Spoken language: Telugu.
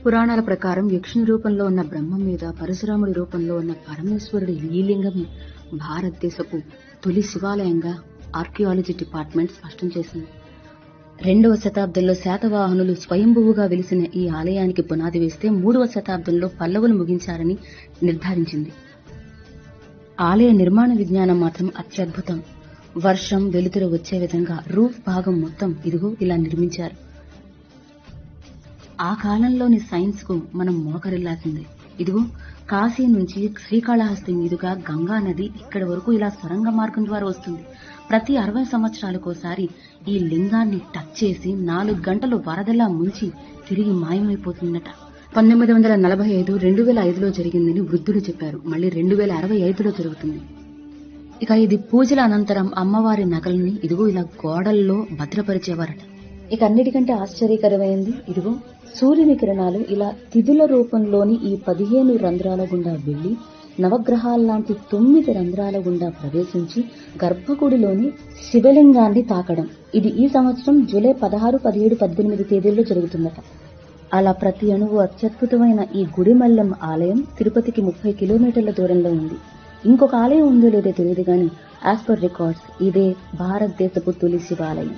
పురాణాల ప్రకారం యక్షుని రూపంలో ఉన్న బ్రహ్మ మీద పరశురాముడి రూపంలో ఉన్న పరమేశ్వరుడి ఈ లింగమే భారతదేశపు తొలి శివాలయంగా ఆర్కియాలజీ డిపార్ట్మెంట్ స్పష్టం చేసింది. 2వ శతాబ్దంలో శాతవాహనులు స్వయంభువుగా వెలిసిన ఈ ఆలయానికి పునాది వేస్తే 3వ శతాబ్దంలో పల్లవులు ముగించారని నిర్ధారించింది. ఆలయ నిర్మాణ విజ్ఞానం మాత్రం అత్యద్భుతం. వర్షం వెలుతురు వచ్చే విధంగా రూఫ్ భాగం మొత్తం ఇదిగో ఇలా నిర్మించారు. ఆ కాలంలోని సైన్స్ కు మనం మోకరిల్లాల్సిందే. ఇదిగో కాశీ నుంచి శ్రీకాళహస్తి మీదుగా గంగా నది ఇక్కడి వరకు ఇలా సొరంగ మార్గం ద్వారా వస్తుంది. ప్రతి 60 సంవత్సరాలకోసారి ఈ లింగాన్ని టచ్ చేసి 4 గంటలు వరదలా ముంచి తిరిగి మాయమైపోతుందట. 1945, 2005లో జరిగిందని వృద్ధులు చెప్పారు. మళ్ళీ 2065లో జరుగుతుంది. ఇక ఇది పూజల అనంతరం అమ్మవారి నగల్ని ఇదిగో ఇలా గోడల్లో భద్రపరిచేవారట. ఇక అన్నిటికంటే ఆశ్చర్యకరమైంది ఇదిగో సూర్యుని కిరణాలు ఇలా తిథుల రూపంలోని ఈ 15 రంధ్రాల గుండా వెళ్లి నవగ్రహాల్లాంటి 9 రంధ్రాల గుండా ప్రవేశించి గర్భగుడిలోని శివలింగాన్ని తాకడం. ఇది ఈ సంవత్సరం జూలై 16, 17, 18 తేదీల్లో జరుగుతుందట. అలా ప్రతి అణువు అత్యద్భుతమైన ఈ గుడిమల్లెం ఆలయం తిరుపతికి 30 కిలోమీటర్ల దూరంలో ఉంది. ఇంకొక ఆలయం ఉందో లేదో తెలియదు గాని యాజ్ పర్ రికార్డ్స్ ఇదే భారతదేశపు తొలి శివాలయం.